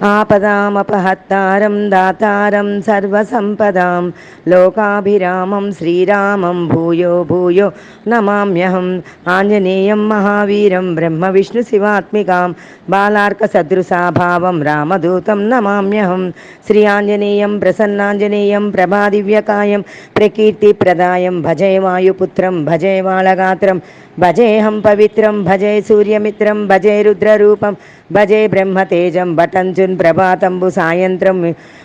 ఆపదామపహత్తారం దాతారం సర్వసంపదాం లోకాభిరామం శ్రీరామం భూయో భూయో నమామ్యహం. ఆంజనేయం మహావీరం బ్రహ్మ విష్ణు శివాత్మికాం బాలార్క సదృశాభావం రామదూతం నమామ్యహం. శ్రీ ఆంజనేయం ప్రసన్నాంజనేయం ప్రభాదివ్యకాయం ప్రకీర్తిప్రదాయం భజే వాయుపుత్రం భజే వాళగాత్రం భజేహం పవిత్రం భజే సూర్యమిత్రం భజే రుద్రరూపం భజే బ్రహ్మతేజం బటంచున్ ప్రభాతంబు సాయంత్రం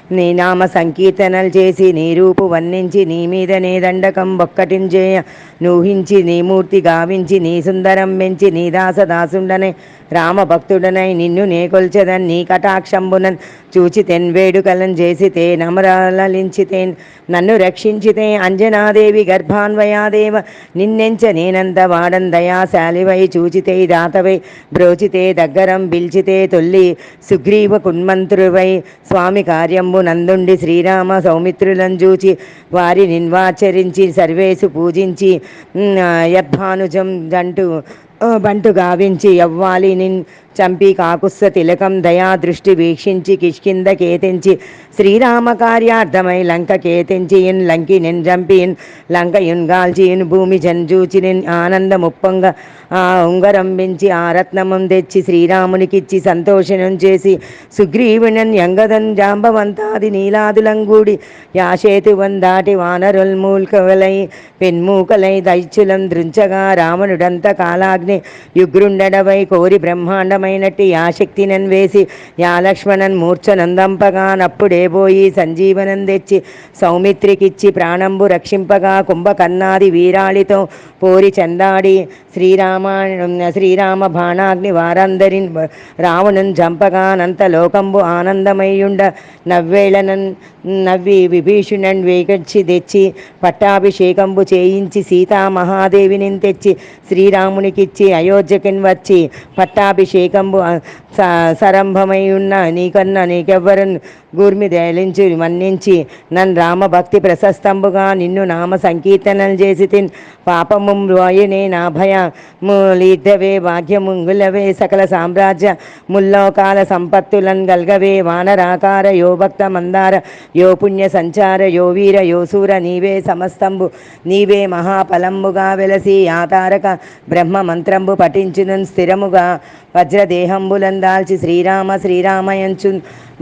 నీ నామ సంకీర్తనలు చేసి నీ రూపు వర్ణించి నీ మీదనే దండకం ఒక్కటించేయ నూహించి నీ మూర్తి గావించి నీ సుందరం మెంచి నీ దాసదాసుండనే రామభక్తుడనై నిన్ను నే కొల్చెదన్ నీ కటాక్షంబునన్ చూచితెన్ వేడుకలను చేసితే నమరాలించితేన్ నన్ను రక్షించితే అంజనాదేవి గర్భాన్వయాదేవ నిన్నెంచ నేనంత వాడన్ దయాశాలివై చూచితే దాతవై బ్రోచితే దగ్గరం పిల్చితే తొల్లి సుగ్రీవ కున్మంత్రువై స్వామి కార్యంబు నందుండి శ్రీరామ సౌమిత్రులను చూచి వారి నిన్వాచరించి సర్వేసు పూజించి యద్భానుజం బంటు గావించి యవ్వాలి నిన్ చంపి కాకుస్స తిలకం దయా దృష్టి వీక్షించి కిష్కింద కేతించి శ్రీరామ కార్యార్థమై లంక కేతించి ఇన్ లంకి నిన్ చంపి ఇన్ లంక యున్గాల్చి ఇన్ భూమి జంజూచి నిన్ ఆనందముప్పొంగ ఆ ఉంగరం పెంచి ఆ రత్నమం తెచ్చి శ్రీరామునికిచ్చి సంతోషణం చేసి సుగ్రీవునన్ యంగదన్ జాంబవంతాది నీలాదులంగూడి యాశేతువన్ దాటి వానరుల్మూల్కవలై పెన్మూకలై దైత్యులం దృంచగా రావణుడంత కాలాగ్ని యుగ్రుండడవై కోరి బ్రహ్మాండమైనట్టి యా శక్తినన్ వేసి యా లక్ష్మణన్ మూర్ఛనందంపగా నప్పుడేబోయి సంజీవనం తెచ్చి సౌమిత్రికిచ్చి ప్రాణంబు రక్షింపగా కుంభకర్ణాది వీరాళితో పోరి చందాడి శ్రీరామ బాణాగ్ని వారందరిన్ రావణున్ జంపగానంత లోకంబు ఆనందమయ్యుండ నవ్వి విభీషణున్ వేగచ్చి తెచ్చి పట్టాభిషేకంబు చేయించి సీతామహాదేవిని తెచ్చి శ్రీరామునికిచ్చి అయోధ్యకిన్ వచ్చి పట్టాభిషేకంబు సరంభమై ఉన్న నీకన్నా నీకెవ్వరన్ గూర్మి దయలించి మన్నించి నన్ రామభక్తి ప్రశస్తంబుగా నిన్ను నామ సంకీర్తనలు చేసి తిన్ పాపము వాయునే నా భయ ములీర్ధవే భాగ్యముంగులవే సకల సామ్రాజ్య ముల్లోకాల సంపత్తులన్ గల్గవే వానరాకార యో భక్త మందార యో పుణ్య సంచార యో వీర యో సూర నీవే సమస్తంబు నీవే మహాఫలంబుగా వెలసి ఆతారక బ్రహ్మ మంత్రంబు పఠించును స్థిరముగా వజ్రదేహంబులం దాల్చి శ్రీరామయంచు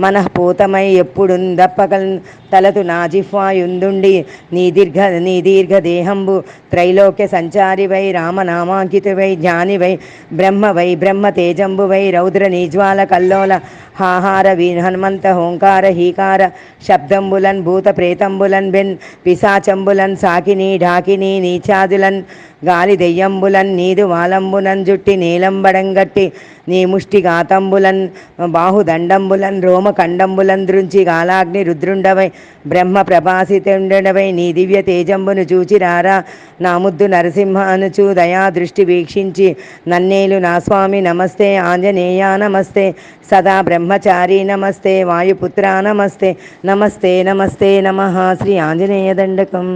మనఃపూతమై ఎప్పుడు దప్పకల్ తలతు నా జిహ్వాయుందుండి నీ దీర్ఘ దేహంబు త్రైలోక్య సంచారివై రామనామాంకితువై జ్ఞానివై బ్రహ్మ తేజంబువై రౌద్ర నిజ్వాల కల్లోల హాహార హనుమంత హోంకార హీకార శబ్దంబులన్ భూత ప్రేతంబులన్ బెన్ పిశాచంబులన్ సాకిని ఢాకిని నీచాదులన్ గాలి దెయ్యంబులన్ నీదు వాలంబులన్ జుట్టి నీలంబడంగట్టి నీ ముష్టి గాతంబులన్ బాహుదండంబులన్ రోమకండంబులన్ దృంచి గాలాగ్ని రుద్రుండవై బ్రహ్మ ప్రభాసితుండవై నీ దివ్య తేజంబును చూచిరారా నా ముద్దు నరసింహ అనుచు దయా దృష్టి వీక్షించి నన్నేలు నా స్వామి నమస్తే ఆంజనేయ నమస్తే సదా బ్రహ్మచారి నమస్తే వాయుపుత్ర నమస్తే నమస్తే నమస్తే నమః శ్రీ ఆంజనేయ దండకం.